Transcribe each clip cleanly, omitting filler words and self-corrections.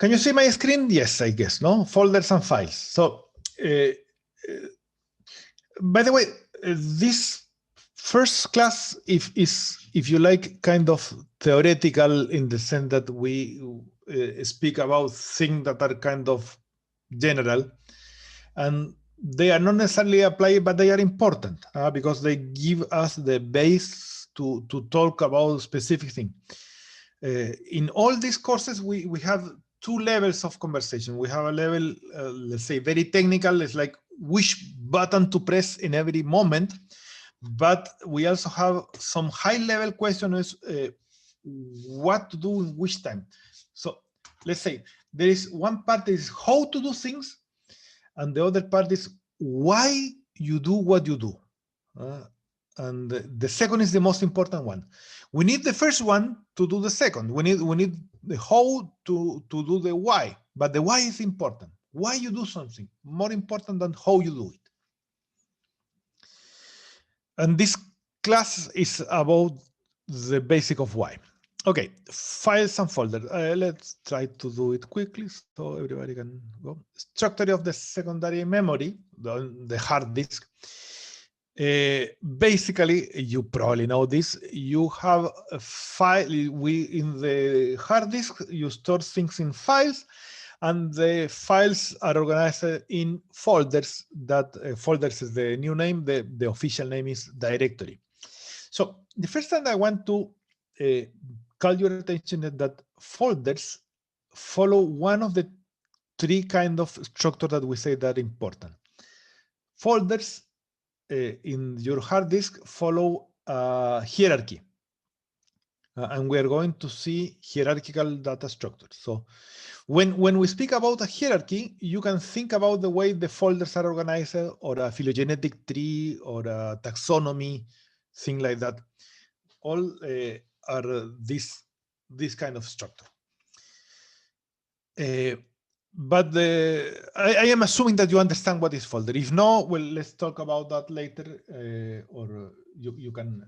Can you see my screen? Yes, I guess, no? Folders and files. So, by the way, this first class if you like, kind of theoretical in the sense that we speak about things that are kind of general, and they are not necessarily applied, but they are important because they give us the base to talk about specific things. In all these courses, we have two levels of conversation. We have a level, let's say, very technical. It's like which button to press in every moment. But we also have some high-level questions, what to do in which time. So let's say there is one part is how to do things, and the other part is why you do what you do. And the second is the most important one. We need the first one to do the second. We need the how to do the why, but the why is important. Why you do something, more important than how you do it. And this class is about the basic of why. Okay, files and folders. Let's try to do it quickly so everybody can go. Structure of the secondary memory, the hard disk. Basically, you probably know this. You have a file. In the hard disk, you store things in files, and the files are organized in folders. That folders is the new name. The official name is directory. So the first thing I want to call your attention is that folders follow one of the three kind of structure that we say that are important. Folders in your hard disk follow hierarchy. And we are going to see hierarchical data structure. So when we speak about a hierarchy, you can think about the way the folders are organized, or a phylogenetic tree, or a taxonomy, thing like that. All are this kind of structure. But I am assuming that you understand what is folder. If no, well, let's talk about that later, or you can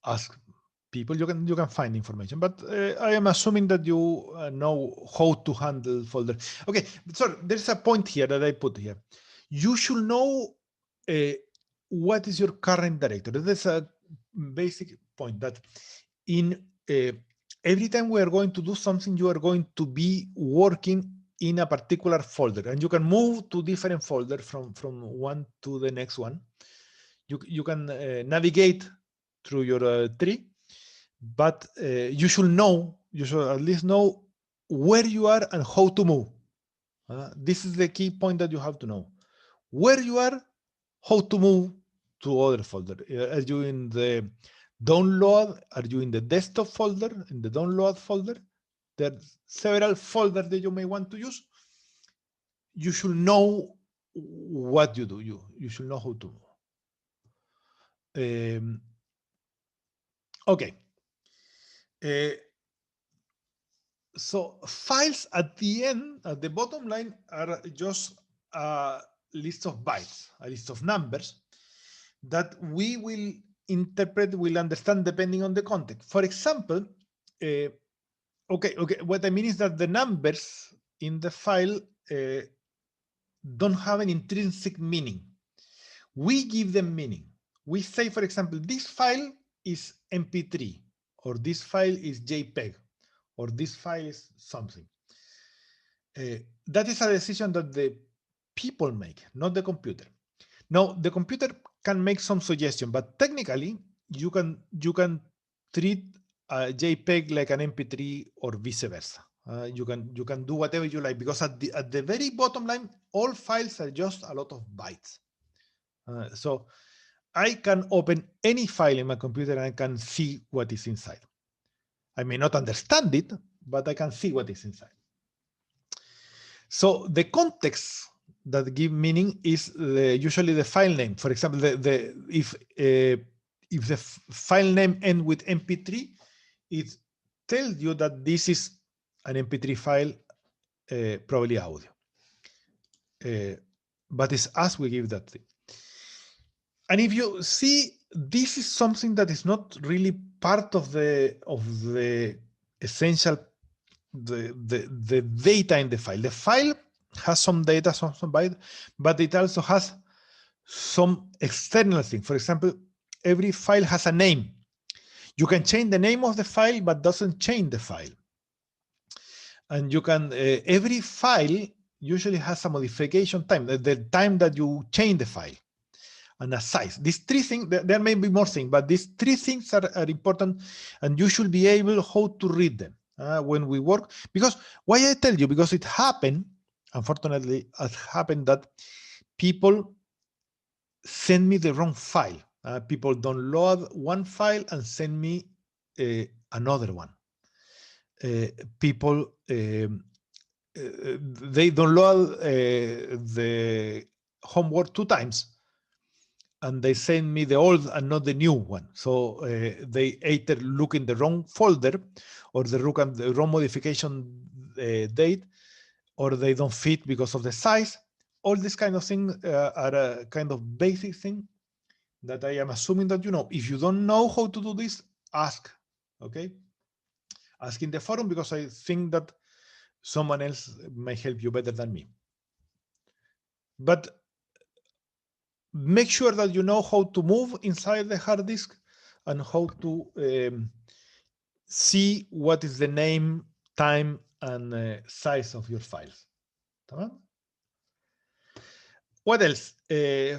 ask people. You can find information. But I am assuming that you know how to handle folder. Okay, sorry. There's a point here that I put here. You should know what is your current directory. That's a basic point. That in every time we are going to do something, you are going to be working in a particular folder, and you can move to different folders from one to the next one. You can navigate through your tree, but you should at least know where you are and how to move. This is the key point that you have to know. Where you are, how to move to other folder. Are you in the download? Are you in the desktop folder? In the download folder? There are several folders that you may want to use. You should know what you do. You should know how to move. Okay. So files at the end, at the bottom line, are just a list of bytes, a list of numbers that we will interpret, will understand depending on the context. For example, okay, what I mean is that the numbers in the file don't have an intrinsic meaning. We give them meaning. We say, for example, this file is MP3, or this file is JPEG, or this file is something. That is a decision that the people make, not the computer. Now, the computer can make some suggestion, but technically, you can treat a JPEG like an MP3 or vice versa. You can do whatever you like, because at the very bottom line, all files are just a lot of bytes. So I can open any file in my computer and I can see what is inside. I may not understand it, but I can see what is inside. So the context that give meaning is usually the file name. For example, if the file name ends with MP3, it tells you that this is an MP3 file, probably audio. But it's us we give that thing. And if you see, this is something that is not really part of the essential the data in the file. The file has some data, some byte, but it also has some external thing. For example, every file has a name. You can change the name of the file, but doesn't change the file. And you can, every file usually has a modification time, the time that you change the file, and a size. These three things, there may be more things, but these three things are important, and you should be able how to read them when we work. Because why I tell you, because it happened, unfortunately, it happened that people send me the wrong file. People download one file and send me another one. People they download the homework 2 times, and they send me the old and not the new one. So they either look in the wrong folder, or they look at the wrong modification date, or they don't fit because of the size. All these kind of things are a kind of basic thing that I am assuming that you know. If you don't know how to do this, ask, okay? Ask in the forum, because I think that someone else may help you better than me. But make sure that you know how to move inside the hard disk and how to see what is the name, time, and size of your files. What else?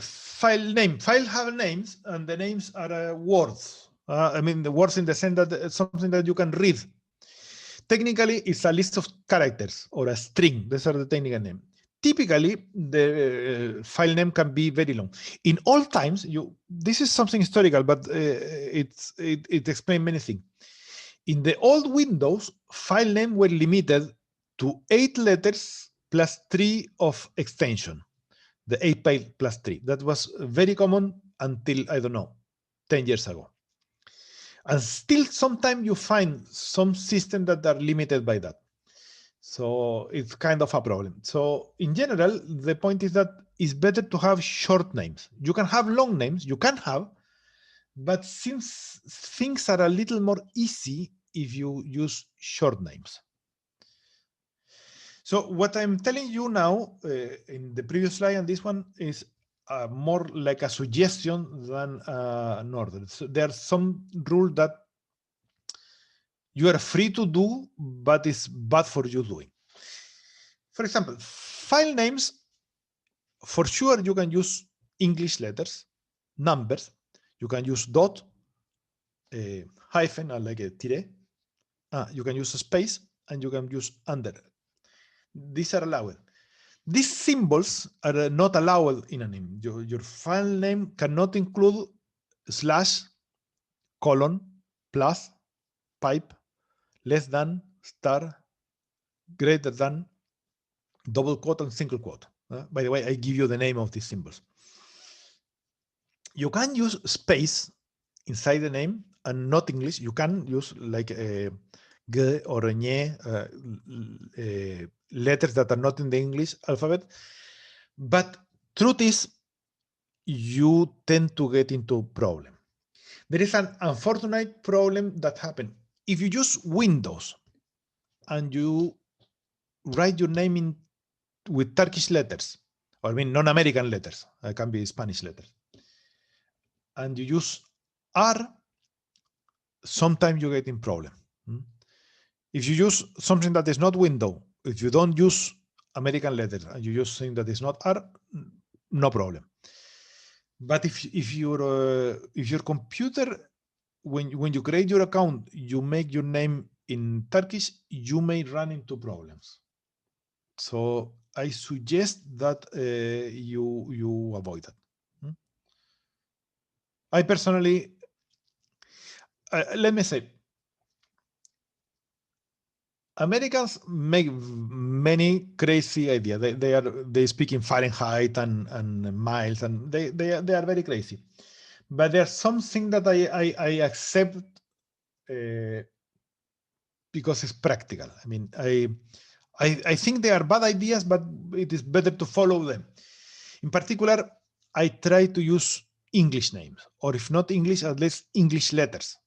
File name. Files have names, and the names are words. I mean, the words in the sense that it's something that you can read. Technically, it's a list of characters or a string. These are the technical name. Typically, the file name can be very long. In old times, this is something historical, but it explains many things. In the old Windows, file names were limited to 8 letters plus 3 of extension. The 8 byte plus 3. That was very common until, I don't know, 10 years ago. And still, sometimes you find some systems that are limited by that. So it's kind of a problem. So in general, the point is that it's better to have short names. You can have long names, but since things are a little more easy if you use short names. So what I'm telling you now in the previous slide and this one is more like a suggestion than an order. So there are some rules that you are free to do, but it's bad for you doing. For example, file names, for sure you can use English letters, numbers, you can use dot, hyphen, like a tire, you can use a space, and you can use under. These are allowed. These symbols are not allowed in a name. Your file name cannot include slash, colon, plus, pipe, less than, star, greater than, double quote, and single quote. By the way, I give you the name of these symbols. You can use space inside the name and not English. You can use like a g or a nye, letters that are not in the English alphabet. But truth is, you tend to get into problem. There is an unfortunate problem that happened. If you use Windows and you write your name with Turkish letters, or I mean non-American letters, it can be Spanish letters, and you use R, sometimes you get in problem. If you use something that is not window, if you don't use American letters and you use something that is not R, no problem. But if your computer, when you create your account, you make your name in Turkish, you may run into problems. So I suggest that you avoid that. I personally, let me say, Americans make many crazy ideas. They speak in Fahrenheit and miles, and they are very crazy. But there's something that I accept because it's practical. I mean, I think they are bad ideas, but it is better to follow them. In particular, I try to use English names, or if not English, at least English letters.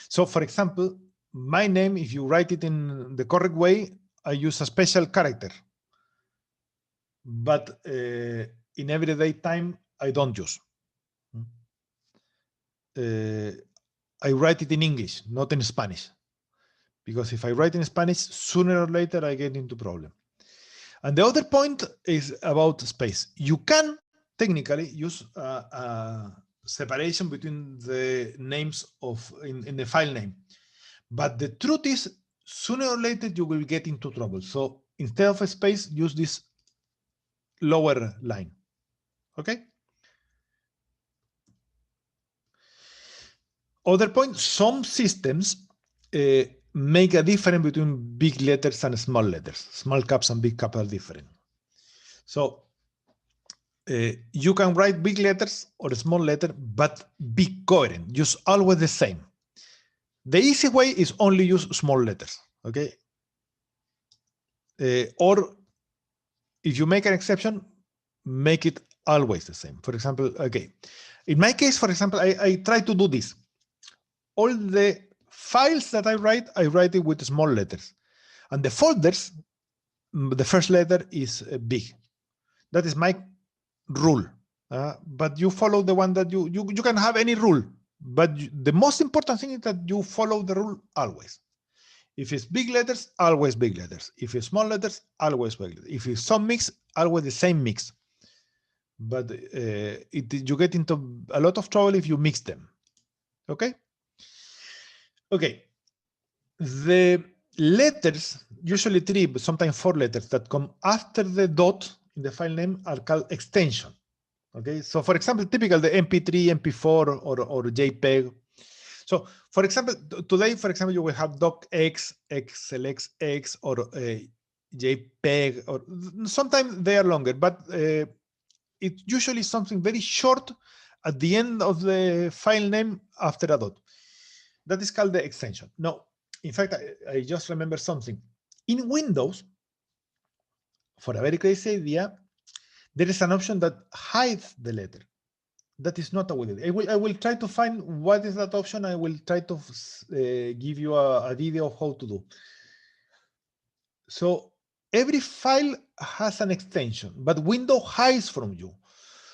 So, for example, my name, if you write it in the correct way, I use a special character. But in everyday time, I don't use. I write it in English, not in Spanish. Because if I write in Spanish, sooner or later I get into problem. And the other point is about space. You can technically use a separation between the names of in the file name. But the truth is, sooner or later you will get into trouble. So instead of a space, use this lower line. Okay? Other point, some systems make a difference between big letters and small letters. Small caps and big caps are different. So you can write big letters or small letter, but be coherent. Use always the same. The easy way is only use small letters, okay? Or if you make an exception, make it always the same. For example, okay. In my case, for example, I try to do this. All the files that I write it with small letters. And the folders, the first letter is big. That is my rule. But you follow the one that you can have any rule. But the most important thing is that you follow the rule always. If it's big letters, always big letters. If it's small letters, always big letters. If it's some mix, always the same mix. But you get into a lot of trouble if you mix them. Okay? Okay. The letters, usually 3, but sometimes 4 letters that come after the dot in the file name are called extension. Okay, so for example, typical the MP3, MP4, or JPEG. So for example, today, for example, you will have docx, xlxx, or JPEG, or sometimes they are longer, but it's usually something very short at the end of the file name after a dot. That is called the extension. Now, in fact, I just remember something. In Windows, for a very crazy idea, there is an option that hides the letter. That is not a good idea. I will try to find what is that option. I will try to give you a video of how to do. So every file has an extension, but Windows hides from you.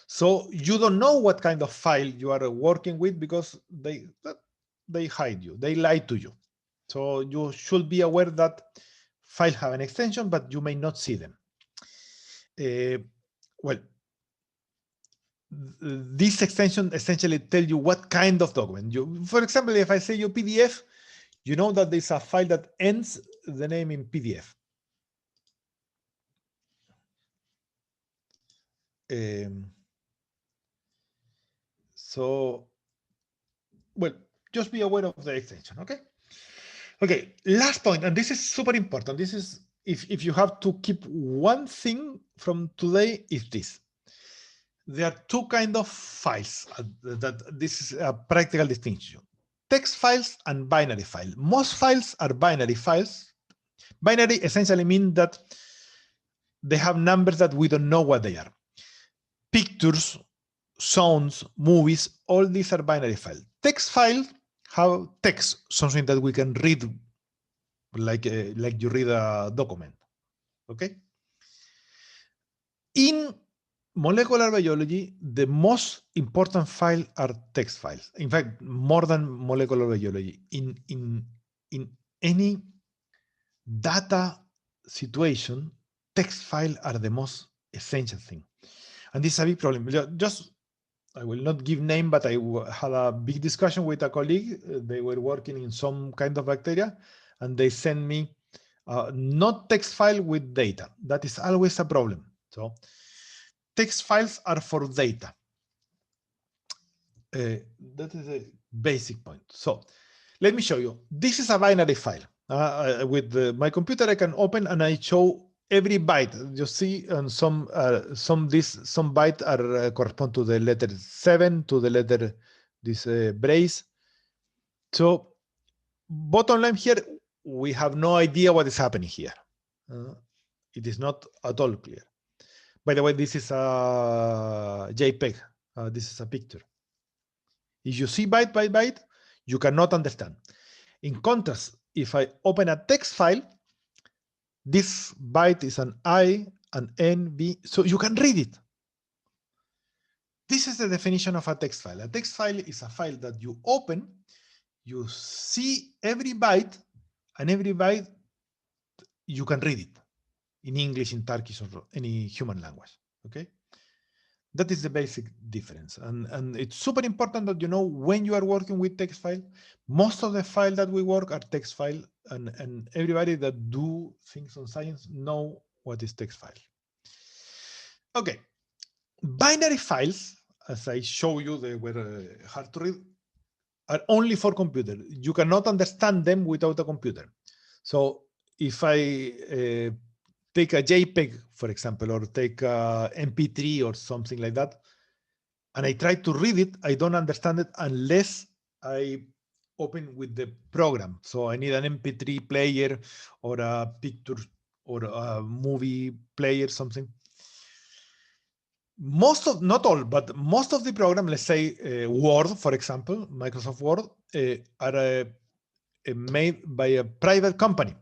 So you don't know what kind of file you are working with because they hide you. They lie to you. So you should be aware that files have an extension, but you may not see them. Well, this extension essentially tell you what kind of document. For example, if I say you PDF, you know that there's a file that ends the name in PDF. So, well, just be aware of the extension, okay? Okay, last point, and this is super important. This is, if you have to keep one thing from today, is this. There are 2 kinds of files that this is a practical distinction. Text files and binary files. Most files are binary files. Binary essentially means that they have numbers that we don't know what they are. Pictures, sounds, movies, all these are binary files. Text files have text, something that we can read, like you read a document. Okay? In molecular biology, the most important files are text files. In fact, more than molecular biology. In any data situation, text files are the most essential thing. And this is a big problem. Just, I will not give name, but I had a big discussion with a colleague. They were working in some kind of bacteria, and they sent me not text file with data. That is always a problem. So text files are for data. That is a basic point. So let me show you. This is a binary file. With my computer, I can open and I show every byte. You see, and some bytes are correspond to the letter 7, to the letter this brace. So bottom line here, we have no idea what is happening here. It is not at all clear. By the way, this is a JPEG. This is a picture. If you see byte by byte, you cannot understand. In contrast, if I open a text file, this byte is an I, an N, B, so you can read it. This is the definition of a text file. A text file is a file that you open, you see every byte, and every byte you can read it in English, in Turkish, or any human language. Okay, that is the basic difference, and it's super important that you know when you are working with text file. Most of the file that we work are text file, and everybody that do things on science know what is text file. Okay, binary files, as I show you, they were hard to read, are only for computer. You cannot understand them without a computer. So if I take a JPEG, for example, or take a MP3 or something like that, and I try to read it, I don't understand it unless I open with the program. So I need an MP3 player or a picture or a movie player, something. Most of, not all, but most of the program, let's say Word, for example, Microsoft Word, are made by a private company.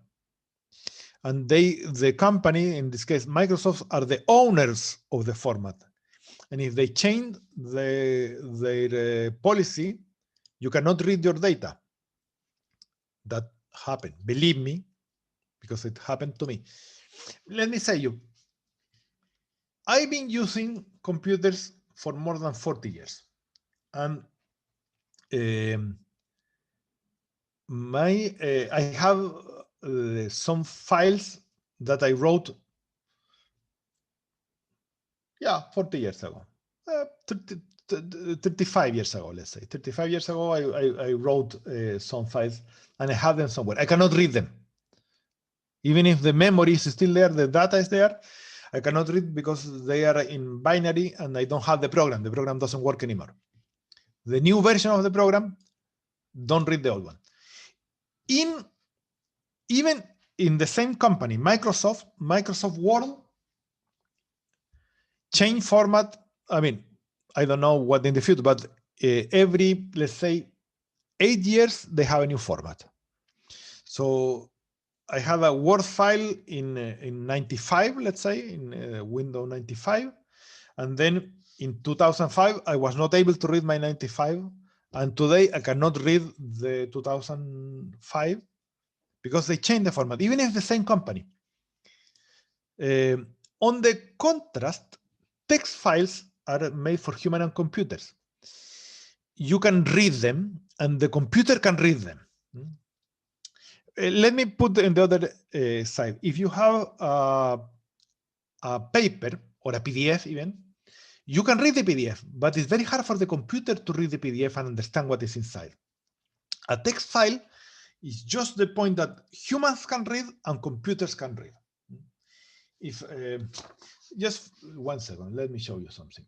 And the company, in this case, Microsoft, are the owners of the format. And if they change their policy, you cannot read your data. That happened, believe me, because it happened to me. Let me say you, I've been using computers for more than 40 years. And I have some files that I wrote, 40 years ago, 35 years ago, let's say. 35 years ago, I wrote some files, and I have them somewhere. I cannot read them. Even if the memory is still there, the data is there, I cannot read because they are in binary, and I don't have the program. The program doesn't work anymore. The new version of the program don't read the old one. Even in the same company, Microsoft Word change format. I mean, I don't know what in the future, but every, let's say, 8 years, they have a new format. So I have a Word file in 95, let's say, in Windows 95. And then in 2005, I was not able to read my 95. And today I cannot read the 2005 because they changed the format, even if the same company. On the contrast, text files are made for human and computers. You can read them, and the computer can read them. Let me put in the other side. If you have a paper or a PDF even, you can read the PDF, but it's very hard for the computer to read the PDF and understand what is inside. A text file is just the point that humans can read and computers can read. If just 1 second, let me show you something.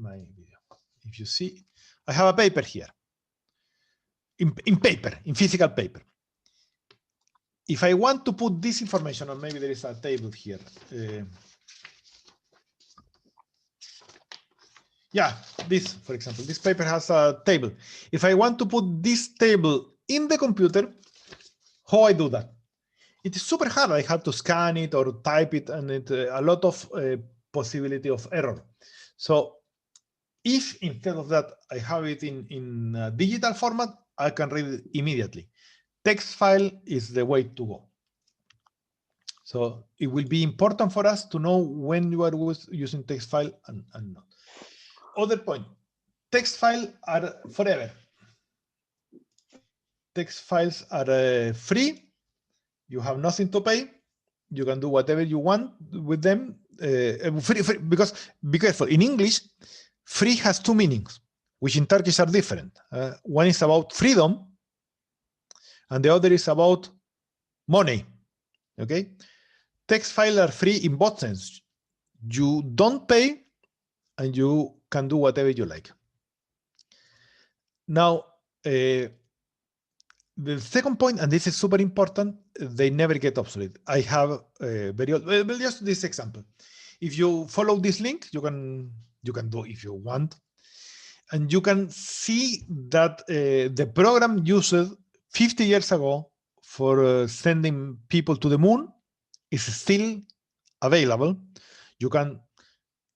My video. If you see, I have a paper here. In paper, in physical paper. If I want to put this information, or maybe there is a table here. This, for example, this paper has a table. If I want to put this table in the computer, how I do that? It is super hard. I have to scan it or type it, and it a lot of possibility of error. So if instead of that, I have it in a digital format, I can read it immediately. Text file is the way to go. So it will be important for us to know when you are using text file and not. Other point, text files are forever. Text files are free. You have nothing to pay. You can do whatever you want with them. Free, because be careful, in English, free has two meanings, which in Turkish are different. One is about freedom, and the other is about money. Okay, text files are free in both sense. You don't pay, and you can do whatever you like. Now, the second point, and this is super important, they never get obsolete. I have just this example. If you follow this link, you can do if you want, and you can see that the program uses 50 years ago for sending people to the moon is still available. You can,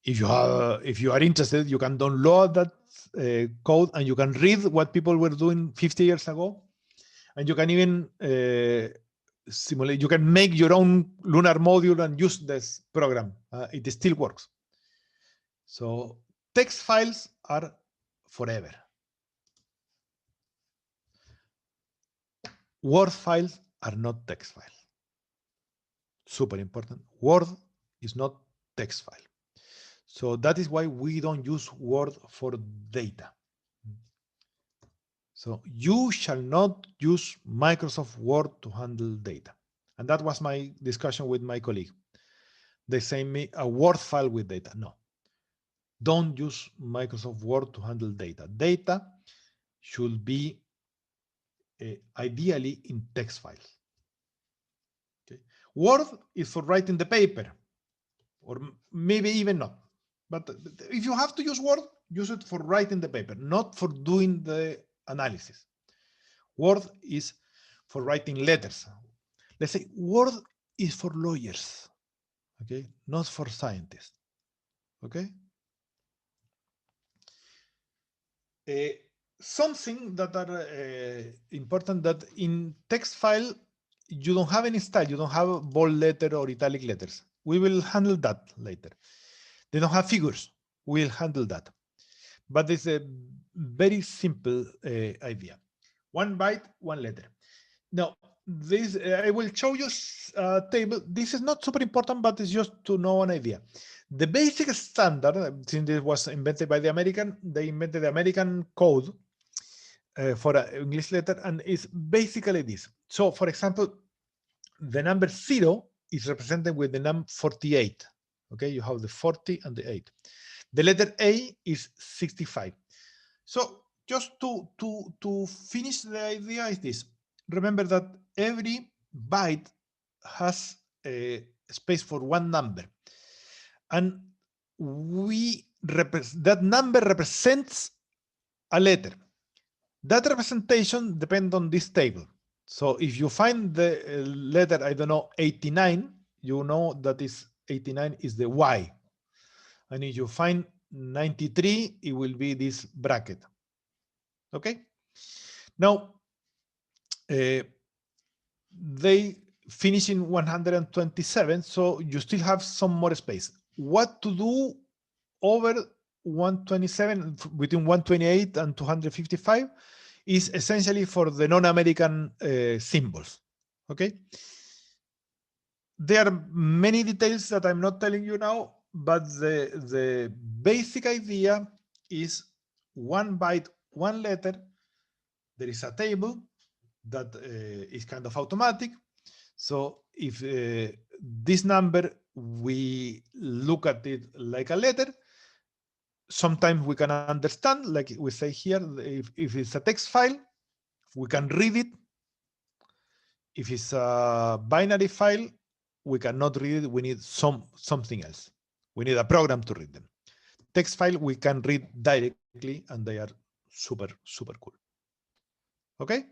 if you are interested, you can download that code and you can read what people were doing 50 years ago, and you can even simulate. You can make your own lunar module and use this program. It still works. So text files are forever. Word files are not text files. Super important. Word is not text file. So that is why we don't use Word for data. So you shall not use Microsoft Word to handle data. And that was my discussion with my colleague. They sent me a Word file with data. No, don't use Microsoft Word to handle data. Data should be ideally in text files. Okay. Word is for writing the paper, or maybe even not. But if you have to use Word, use it for writing the paper, not for doing the analysis. Word is for writing letters. Let's say Word is for lawyers, okay, not for scientists, okay? Something that are important, that in text file, you don't have any style. You don't have bold letter or italic letters. We will handle that later. They don't have figures. We'll handle that. But it's a very simple idea. 1 byte, 1 letter. Now, this I will show you a table. This is not super important, but it's just to know an idea. The basic standard, since it was invented by the American, they invented the American code for an English letter, and it's basically this. So, for example, the number 0 is represented with the number 48. Okay, you have the 40 and the 8. The letter A is 65. So just to finish the idea is this. Remember that every byte has a space for one number. And that number represents a letter. That representation depends on this table. So if you find the letter, I don't know, 89, you know that is 89 is the Y. And if you find 93, it will be this bracket. Okay? Now, they finish in 127, so you still have some more space. What to do over 127, between 128 and 255, is essentially for the non-American symbols. Okay? There are many details that I'm not telling you now, but the basic idea is 1 byte, 1 letter. There is a table that is kind of automatic. So if this number, we look at it like a letter, sometimes we can understand, like we say here, if it's a text file, we can read it. If it's a binary file, we cannot read it. We need something else. We need a program to read them. Text file, we can read directly, and they are super, super cool. Okay?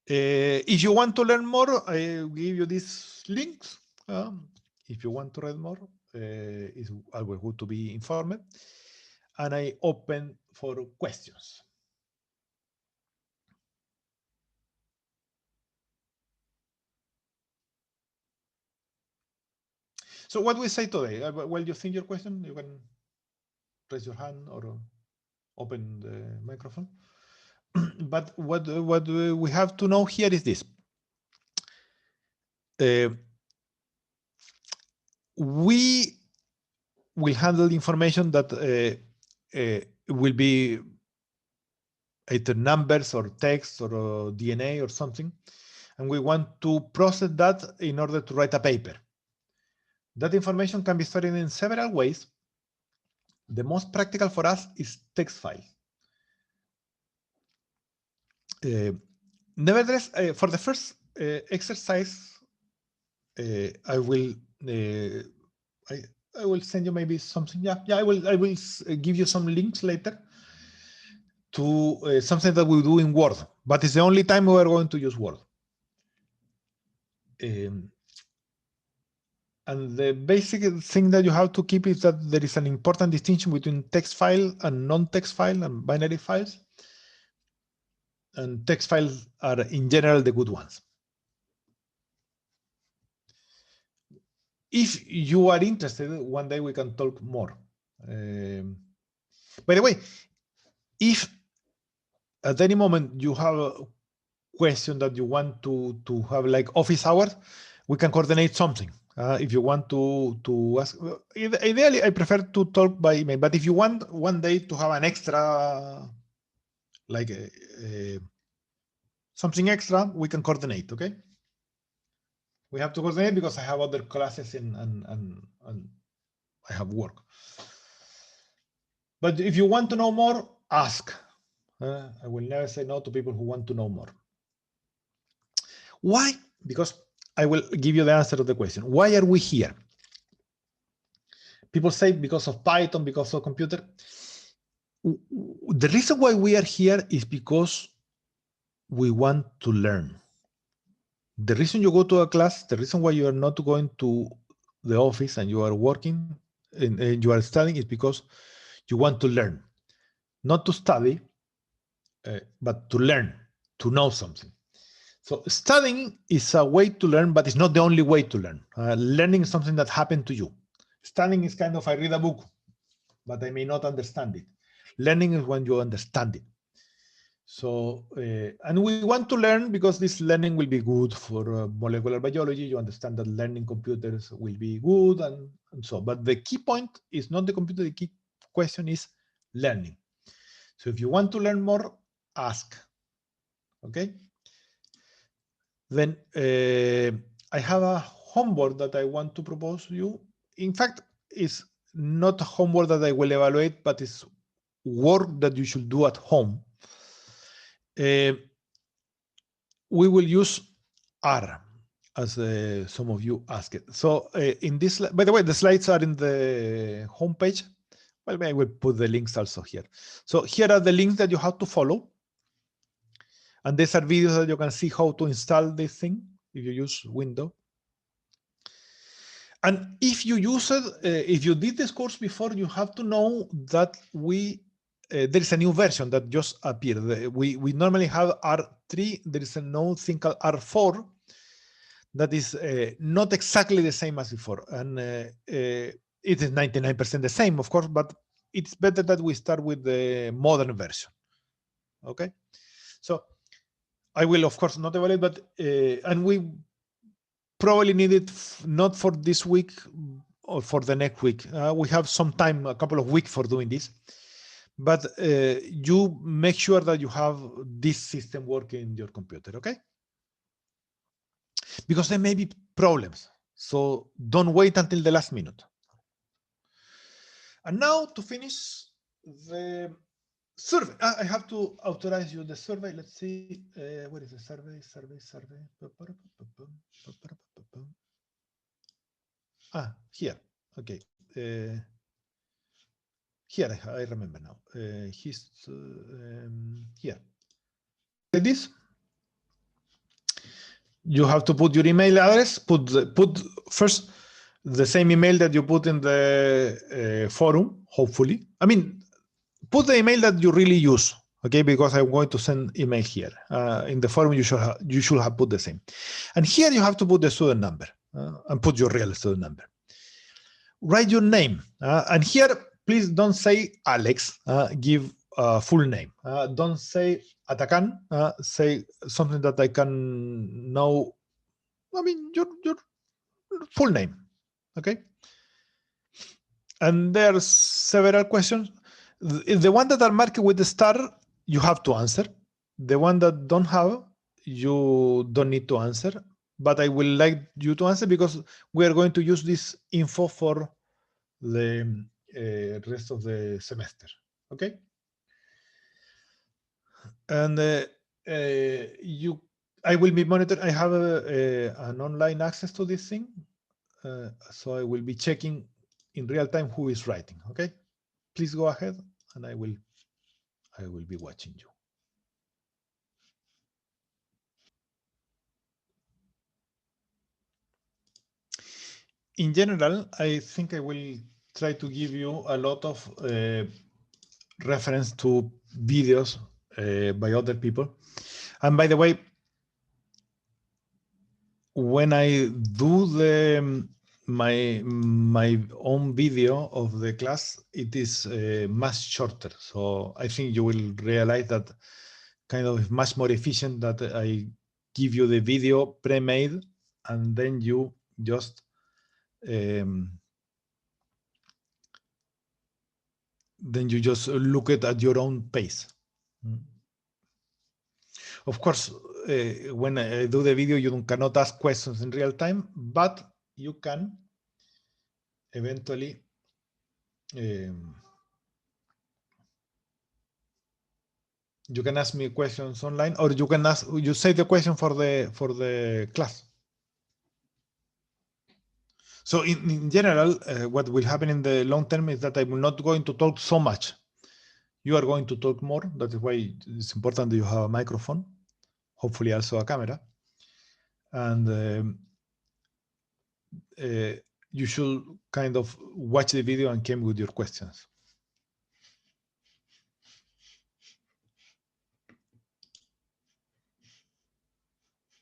If you want to learn more, I will give you these links. If you want to read more, it's always good to be informed. And I open for questions. So what we say today? While you think your question, you can raise your hand or open the microphone. But what we have to know here is this. We will handle information that will be either numbers or text or DNA or something. And we want to process that in order to write a paper. That information can be stored in several ways. The most practical for us is text files. Nevertheless, for the first exercise, I will send you maybe something. Yeah, I will give you some links later. to something that we do in Word, but it's the only time we are going to use Word. And the basic thing that you have to keep is that there is an important distinction between text file and non-text file and binary files. And text files are, in general, the good ones. If you are interested, one day we can talk more. By the way, if at any moment you have a question that you want to have like office hours, we can coordinate something. If you want to ask, ideally, I prefer to talk by email. But if you want one day to have an extra, like something extra, we can coordinate. Okay. We have to coordinate because I have other classes and I have work. But if you want to know more, ask. I will never say no to people who want to know more. Why? Because I will give you the answer to the question. Why are we here? People say because of Python, because of computer. The reason why we are here is because we want to learn. The reason you go to a class, the reason why you are not going to the office and you are working and you are studying is because you want to learn. Not to study, but to learn, to know something. So studying is a way to learn, but it's not the only way to learn. Learning is something that happened to you. Studying is kind of, I read a book, but I may not understand it. Learning is when you understand it. So, and we want to learn because this learning will be good for molecular biology. You understand that learning computers will be good and so. But the key point is not the computer. The key question is learning. So if you want to learn more, ask. Okay. Then I have a homework that I want to propose to you. In fact, it's not a homework that I will evaluate, but it's work that you should do at home. We will use R, as some of you asked. So in this, by the way, the slides are in the homepage. Well, I will put the links also here. So here are the links that you have to follow. And these are videos that you can see how to install this thing if you use Windows. And if you use it, if you did this course before, you have to know that there is a new version that just appeared. We normally have R3. There is a new thing called R4 that is not exactly the same as before. And it is 99% the same, of course, but it's better that we start with the modern version. Okay? So I will, of course, not evaluate, but, and we probably need it not for this week or for the next week. We have some time, a couple of weeks for doing this. But you make sure that you have this system working in your computer, okay? Because there may be problems. So don't wait until the last minute. And now to finish the survey, I have to authorize you the survey. Let's see, where is the survey? Here, okay. Here, I remember now. He's here. Like this. You have to put your email address. Put first the same email that you put in the forum. Hopefully, I mean, put the email that you really use. Okay, because I'm going to send email here. In the forum, you should have put the same. And here you have to put the student number and put your real student number. Write your name, and here please don't say Alex. Give full name. Don't say Atakan. Say something that I can know. I mean your full name. Okay. And there are several questions. The one that are marked with the star, you have to answer. The one that don't have, you don't need to answer. But I will like you to answer because we are going to use this info for the rest of the semester. Okay. And I will be monitoring. I have an online access to this thing, so I will be checking in real time who is writing. Okay, please go ahead, and I will I will be watching you. In general, I think I will try to give you a lot of reference to videos by other people. And by the way, when I do my own video of the class, it is much shorter. So I think you will realize that kind of much more efficient that I give you the video pre-made and then you just look at your own pace. Of course, when I do the video, you cannot ask questions in real time, but you can eventually you can ask me questions online, or you save the question for the class. So in general, what will happen in the long term is that I'm not going to talk so much. You are going to talk more. That is why it's important that you have a microphone, hopefully also a camera. And you should kind of watch the video and come with your questions.